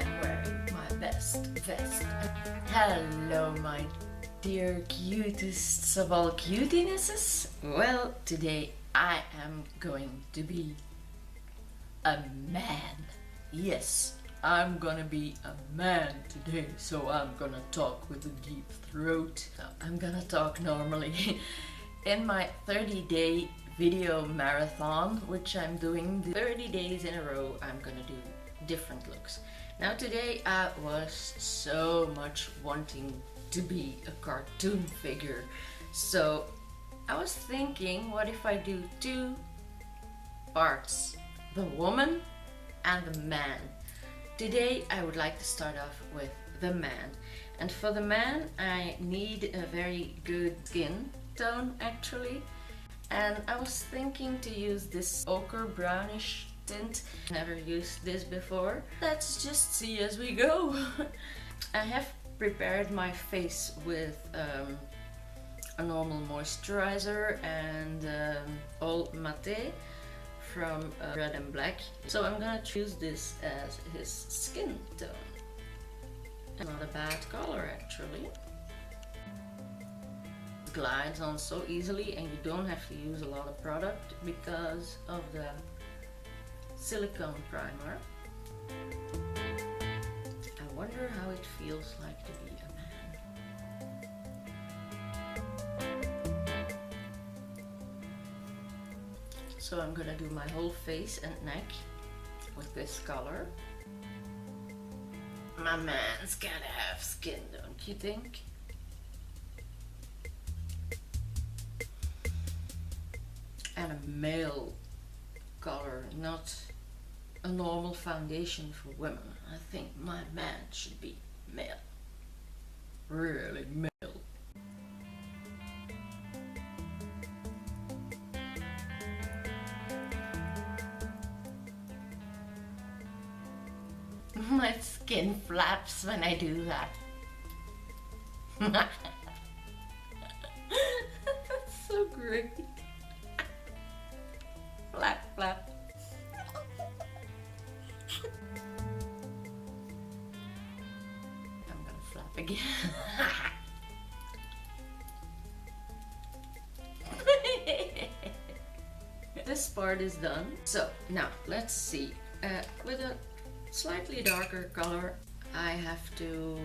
I'm wearing my best vest. Hello my dear cutest of all cutinesses. Well, today I am going to be a man. Yes, I'm gonna be a man today, so I'm gonna talk with a deep throat. I'm gonna talk normally. In my 30-day video marathon, which I'm doing 30 days in a row, I'm gonna do different looks. Now today I was so much wanting to be a cartoon figure, so I was thinking, what if I do two parts, the woman and the man. Today I would like to start off with the man, and for the man I need a very good skin tone actually, and I was thinking to use this ochre brownish tint. Never used this before. Let's just see as we go. I have prepared my face with a normal moisturizer and all mate from Red and Black. So I'm gonna choose this as his skin tone. Not a bad color actually. It glides on so easily and you don't have to use a lot of product because of the silicone primer. I wonder how it feels like to be a man. So I'm gonna do my whole face and neck with this color. My man's gotta have skin, don't you think? And a male color, not a normal foundation for women. I think my man should be male. Really male. My skin flaps when I do that. That's so great. Flap, flap. I'm gonna flap again. This part is done. So now let's see. With a slightly darker color, I have to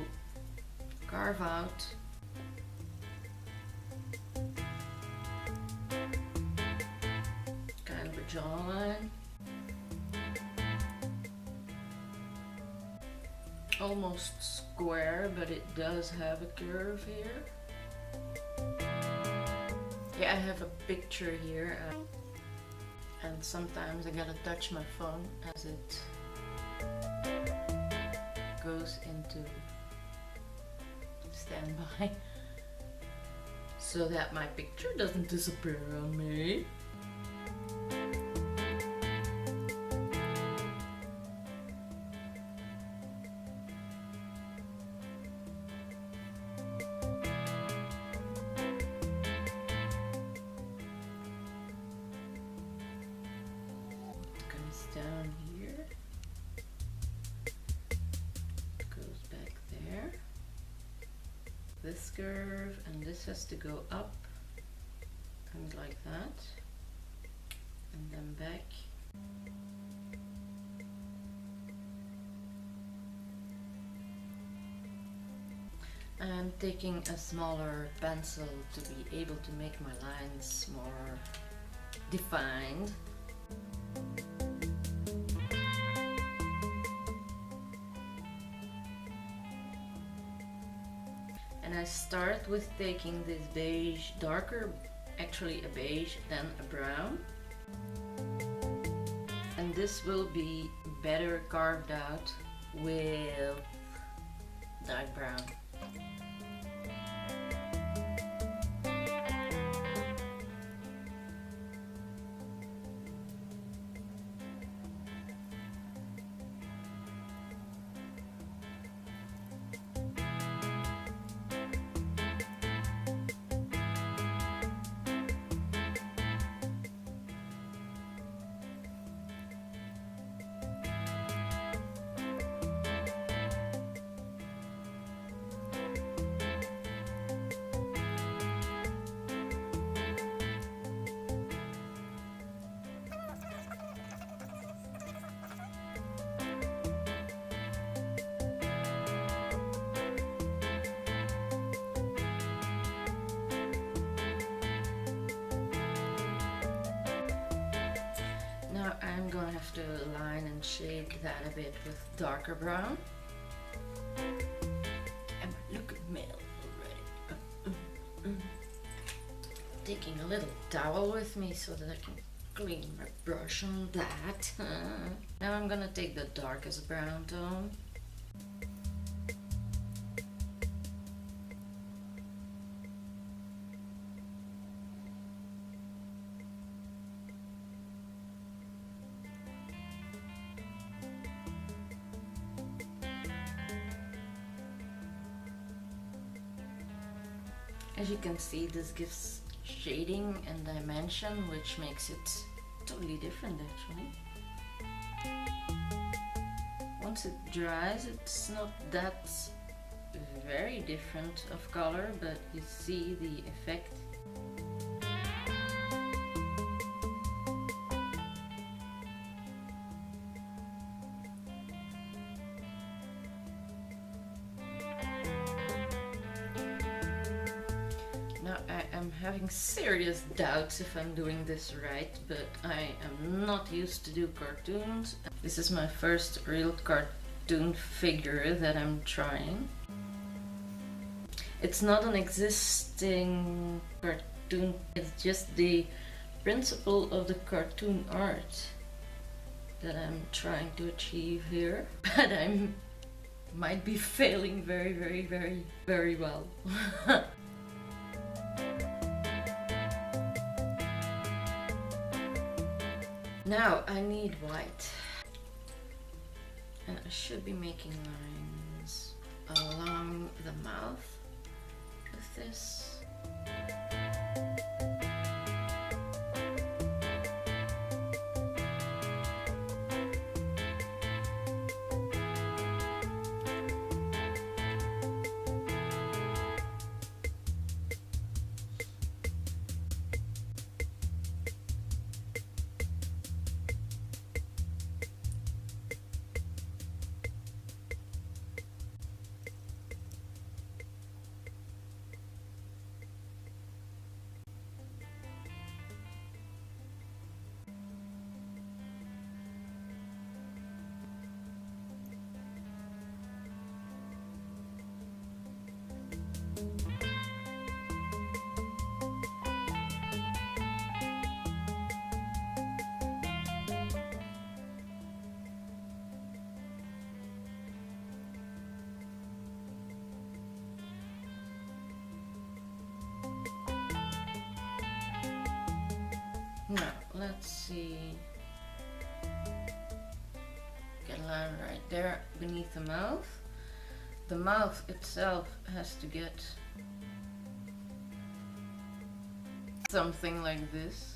carve out kind of a jawline. Almost square, but it does have a curve here. Yeah, I have a picture here, and sometimes I gotta touch my phone as it goes into standby so that my picture doesn't disappear on me. Comes down here, goes back there, this curve, and this has to go up and like that, and then back. I'm taking a smaller pencil to be able to make my lines more defined. And I start with taking this beige, darker, actually a beige, then a brown. And this will be better carved out with dark brown. have to line and shade that a bit with darker brown. And look at me already. Taking a little towel with me so that I can clean my brush on that. Now I'm gonna take the darkest brown tone. As you can see, this gives shading and dimension, which makes it totally different actually. Once it dries, it's not that very different of color, but you see the effect. Now I am having serious doubts if I'm doing this right, but I am not used to do cartoons. This is my first real cartoon figure that I'm trying. It's not an existing cartoon, it's just the principle of the cartoon art that I'm trying to achieve here. But I might be failing very well. Now I need white, and I should be making lines along the mouth with this. Now, let's see. Get a line right there beneath the mouth. The mouth itself has to get something like this.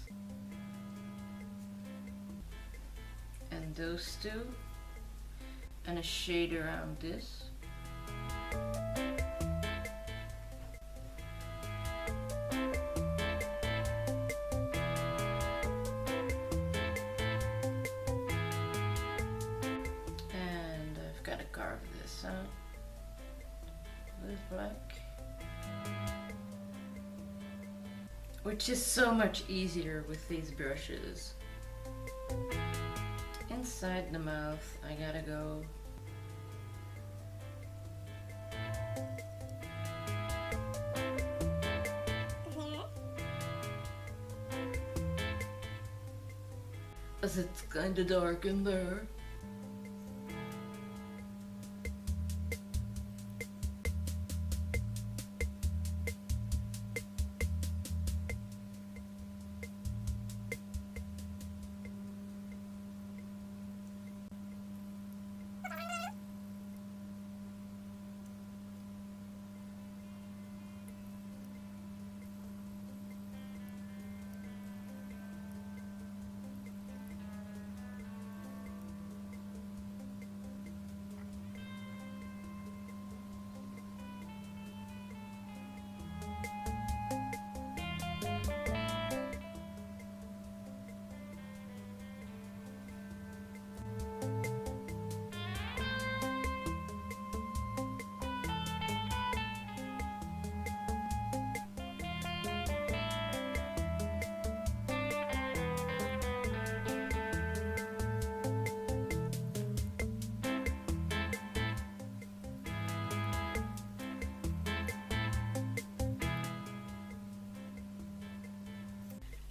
And those two. And a shade around this. Carve this out with black, which is so much easier with these brushes. Inside the mouth I gotta go as it's kinda dark in there.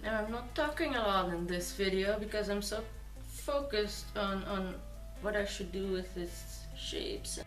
Now I'm not talking a lot in this video because I'm so focused on what I should do with these shapes.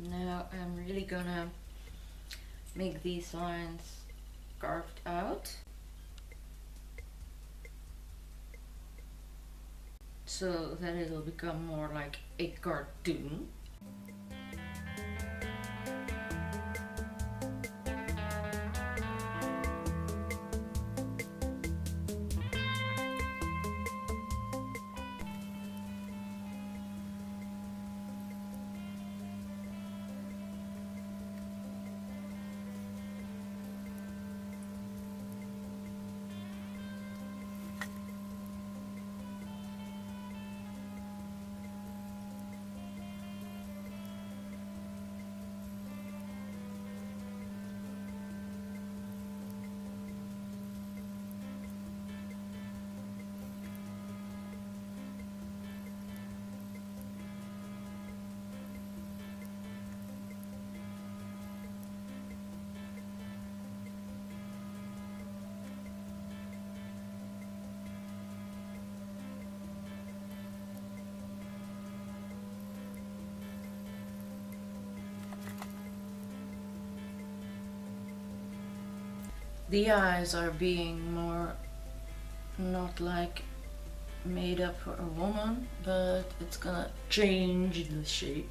Now I'm really gonna make these lines carved out so that it'll become more like a cartoon. The eyes are being more not like made up for a woman, but it's gonna change the shape.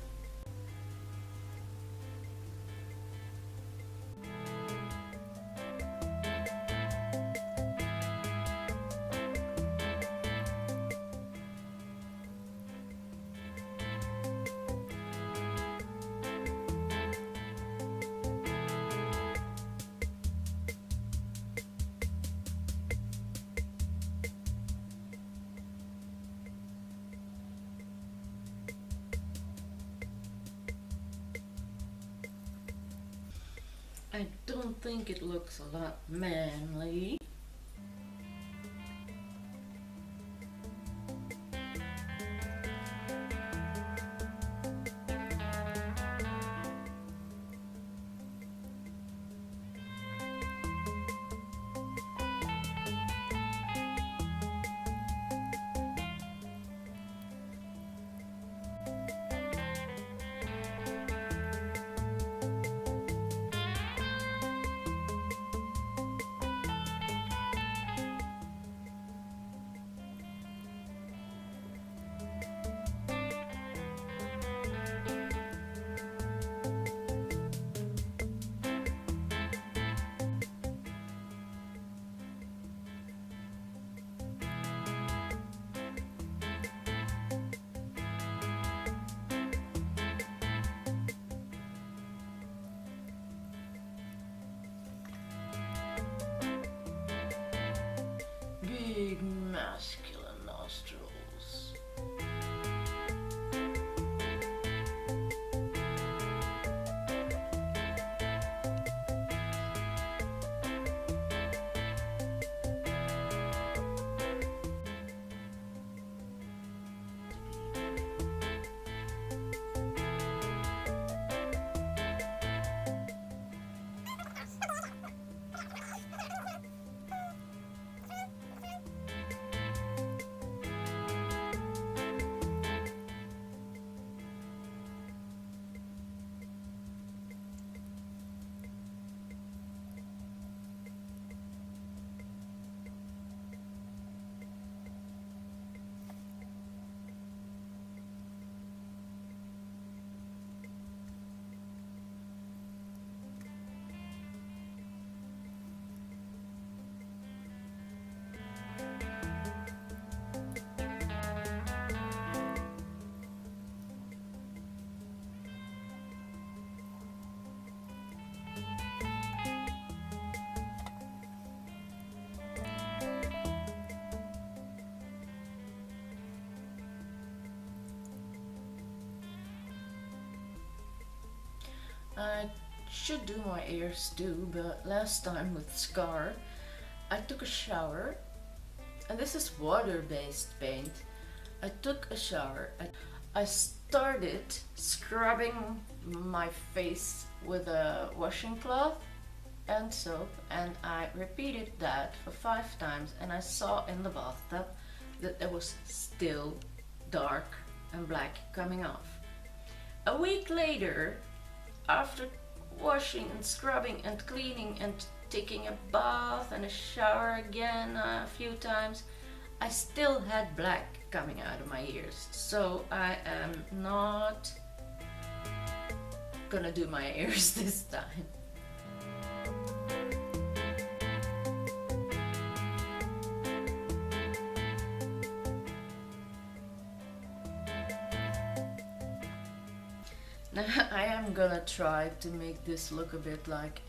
I don't think it looks a lot manly. Big masculine nostrils. I should do my ears too, but last time with Scar, I took a shower, and this is water-based paint. I took a shower. I started scrubbing my face with a washing cloth and soap, and I repeated that for 5 times, and I saw in the bathtub that there was still dark and black coming off. A week later, after washing and scrubbing and cleaning and taking a bath and a shower again a few times, I still had black coming out of my ears. So I am not gonna do my ears this time. Now I am gonna try to make this look a bit like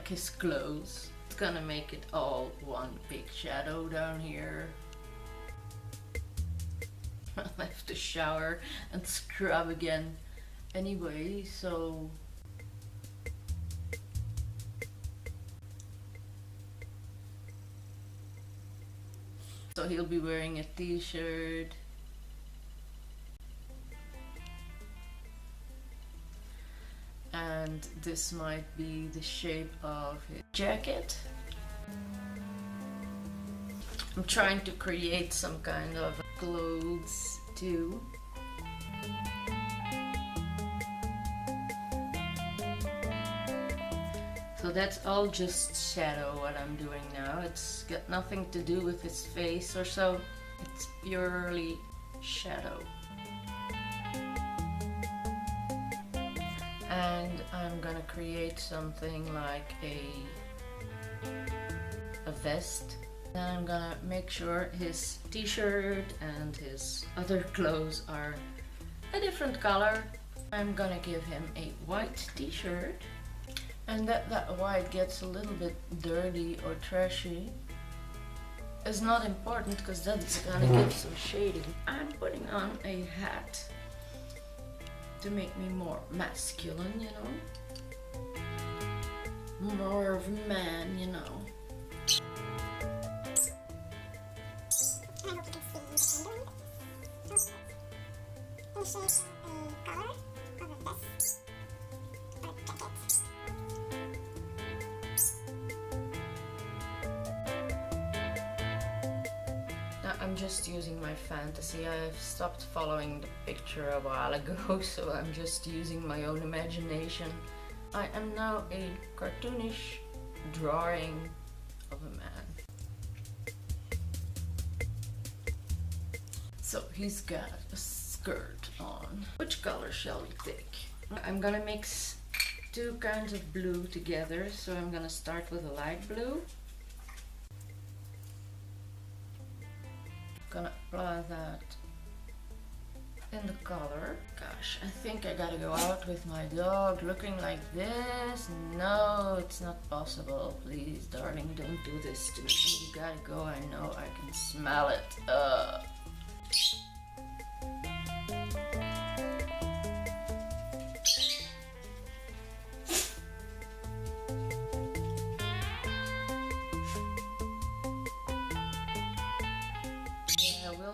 his clothes. It's gonna make it all one big shadow down here. I'll have to shower and scrub again anyway, so he'll be wearing a t-shirt. And this might be the shape of his jacket. I'm trying to create some kind of clothes too. So that's all just shadow what I'm doing now. It's got nothing to do with his face or so. It's purely shadow. And I'm gonna create something like a vest. Then I'm gonna make sure his t-shirt and his other clothes are a different color. I'm gonna give him a white t-shirt, and that white gets a little bit dirty or trashy is not important, because that's gonna give some shading. I'm putting on a hat to make me more masculine, you know, more of a man, you know. Now I'm just using my fantasy. I've stopped following the picture a while ago, so I'm just using my own imagination. I am now a cartoonish drawing of a man. So he's got a skirt on. Which color shall we pick? I'm gonna mix 2 kinds of blue together, so I'm gonna start with a light blue. Gonna apply that in the color. Gosh, I think I gotta go out with my dog looking like this. No, it's not possible. Please, darling, don't do this to me. You gotta go. I know, I can smell it.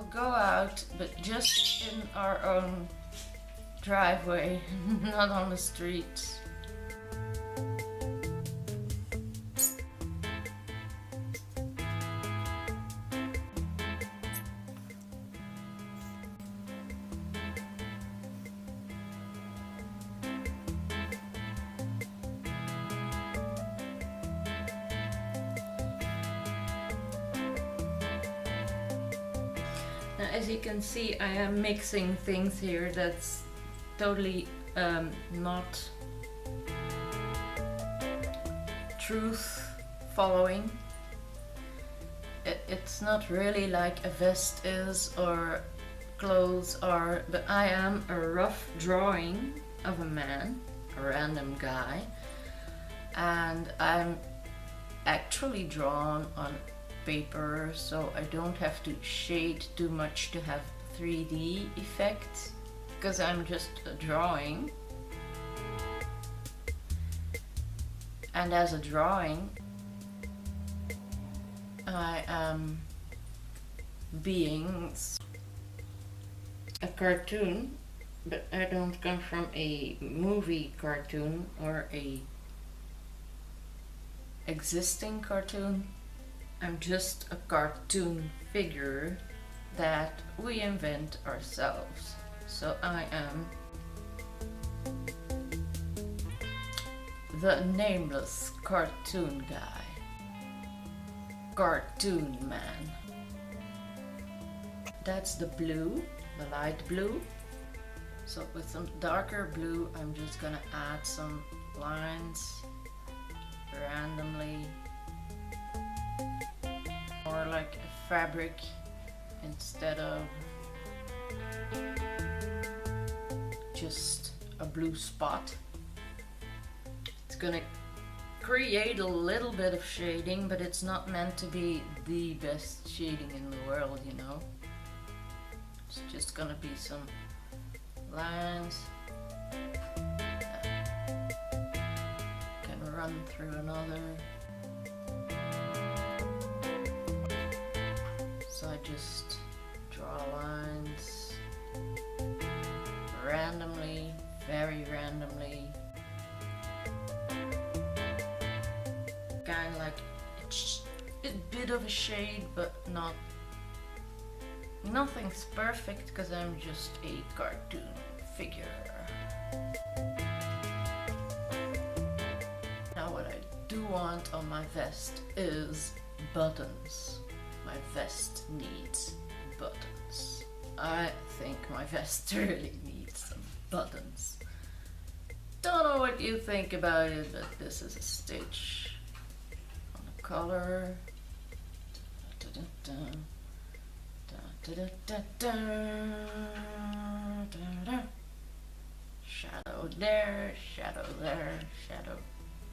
Go out, but just in our own driveway, not on the streets. Now, as you can see, I am mixing things here that's totally not truth following. It's not really like a vest is or clothes are, but I am a rough drawing of a man, a random guy, and I'm actually drawn on paper, so I don't have to shade too much to have 3D effects, because I'm just a drawing. And as a drawing, I am being a cartoon, but I don't come from a movie cartoon or a existing cartoon. I'm just a cartoon figure that we invent ourselves. So I am the nameless cartoon guy. Cartoon man. That's the blue, the light blue. So with some darker blue, I'm just gonna add some lines randomly, more like a fabric instead of just a blue spot. It's gonna create a little bit of shading, but it's not meant to be the best shading in the world, you know. It's just gonna be some lines can run through another. So I just draw lines randomly, very randomly. Kind of like a bit of a shade, but nothing's perfect because I'm just a cartoon figure. Now what I do want on my vest is buttons. My vest needs buttons. I think my vest really needs some buttons. Don't know what you think about it, but this is a stitch on the collar. Shadow there, shadow there, shadow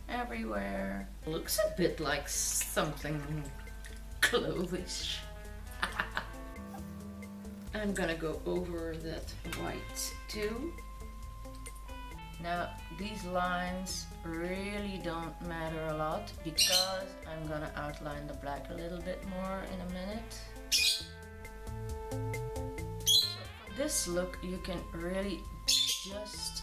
everywhere. Looks a bit like something clothish. I'm gonna go over that white too. Now these lines really don't matter a lot because I'm gonna outline the black a little bit more in a minute. So for this look you can really just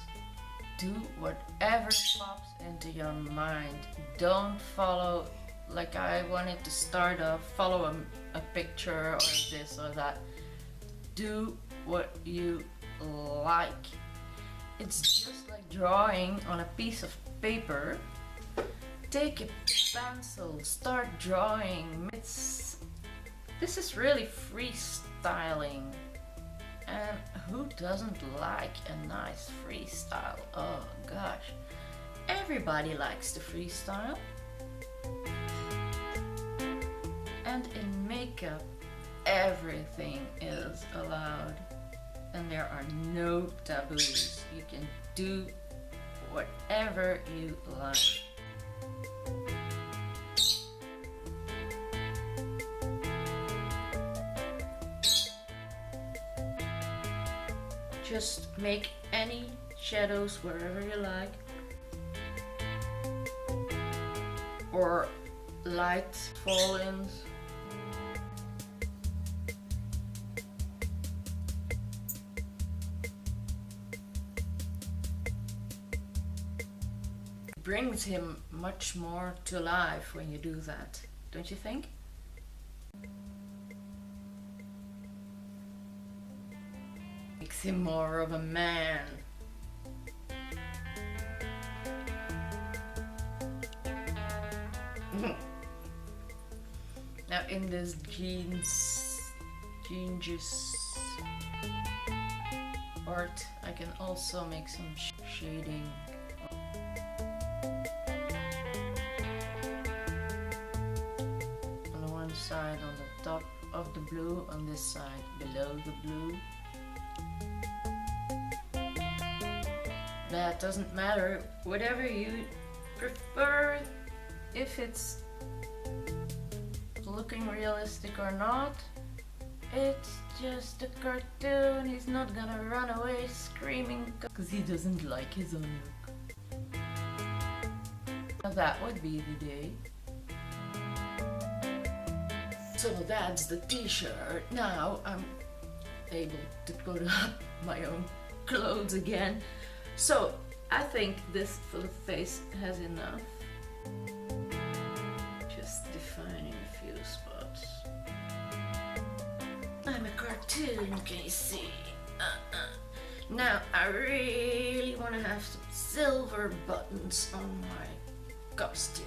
do whatever pops into your mind. Don't follow, like I wanted to start off, follow a picture or this or that. Do what you like. It's just like drawing on a piece of paper. Take a pencil, start drawing. This is really freestyling. And who doesn't like a nice freestyle? Oh gosh. Everybody likes to freestyle. And in makeup, everything is allowed. And there are no taboos. You can do whatever you like. Just make any shadows wherever you like, or light fall-ins. It brings him much more to life when you do that, don't you think? Makes him more of a man. Now in this jeans art, I can also make some shading. On the one side on the top of the blue, on this side below the blue. That doesn't matter, whatever you prefer, if it's looking realistic or not. It's just a cartoon. He's not gonna run away screaming because he doesn't like his own look. Now that would be the day. So that's the t-shirt. Now I'm able to put up my own clothes again. So I think this for the face has enough. Just defining a few spots. I'm a cartoon, can you see? Now I really want to have some silver buttons on my costume.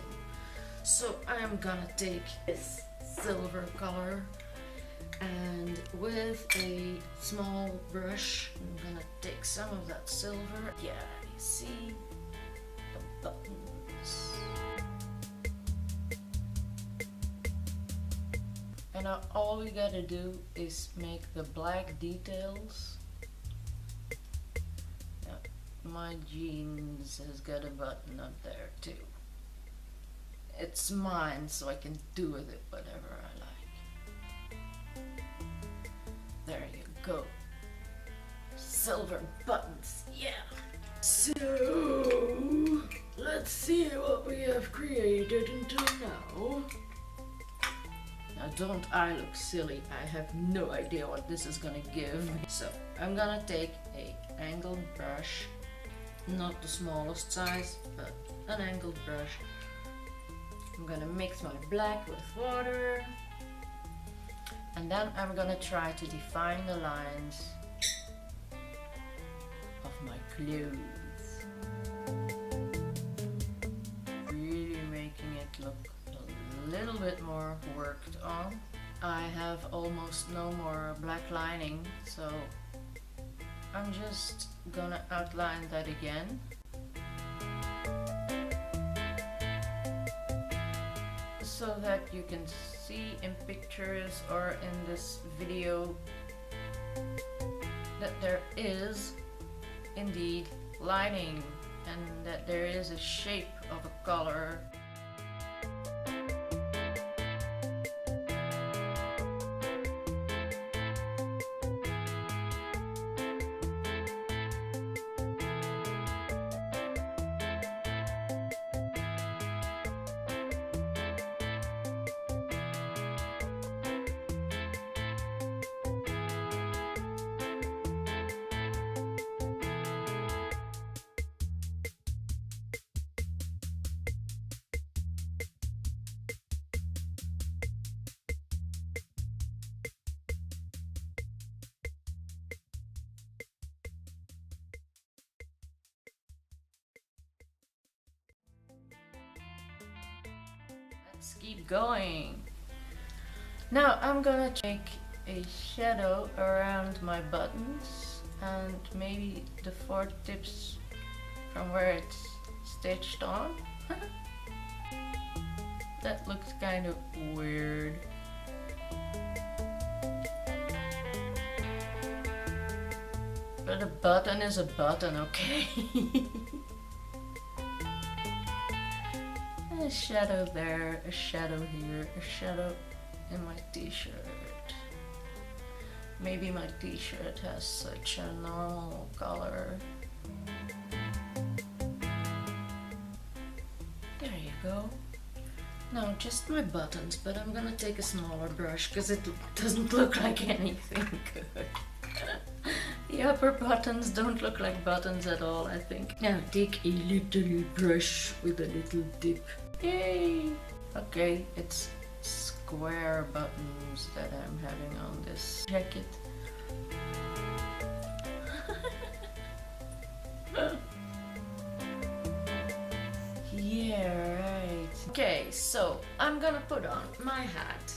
So I'm gonna take this silver color and with a small brush I'm gonna take some of that silver. Yeah, you see the buttons. And now all we gotta do is make the black details. Now, my jeans has got a button up there too. It's mine, so I can do with it whatever I like. There you go. Silver buttons, yeah. So, let's see what we have created until now. Now don't I look silly, I have no idea what this is gonna give. So, I'm gonna take a angled brush, not the smallest size, but an angled brush. I'm gonna mix my black with water, and then I'm gonna try to define the lines of my clothes. Really making it look a little bit more worked on. I have almost no more black lining, so I'm just gonna outline that again. So that you can see in pictures or in this video that there is indeed lining and that there is a shape of a color. Let's keep going. Now I'm gonna make a shadow around my buttons and maybe the four tips from where it's stitched on. That looks kind of weird. But a button is a button, okay? A shadow there, a shadow here, a shadow in my t-shirt. Maybe my t-shirt has such a normal color. There you go. No, just my buttons, but I'm gonna take a smaller brush because it doesn't look like anything good. The upper buttons don't look like buttons at all, I think. Now take a little brush with a little dip. Yay! Okay, it's square buttons that I'm having on this jacket. Yeah, right. Okay, so I'm gonna put on my hat.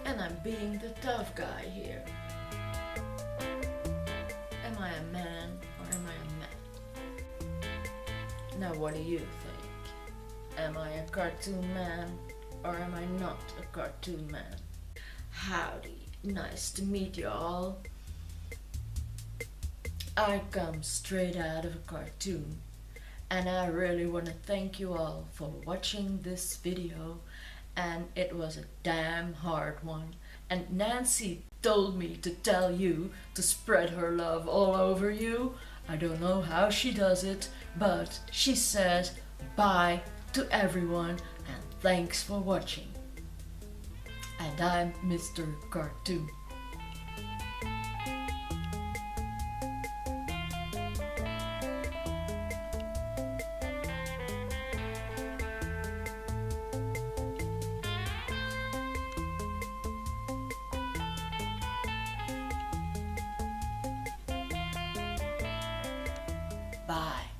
And I'm being the tough guy here. Am I a man or am I a man? Now what do you think? Am I a cartoon man or am I not a cartoon man? Howdy, nice to meet you all. I come straight out of a cartoon and I really want to thank you all for watching this video, and it was a damn hard one, and Nancy told me to tell you to spread her love all over you. I don't know how she does it, but she says bye to everyone and thanks for watching. And I'm Mr. Cartoon. Bye.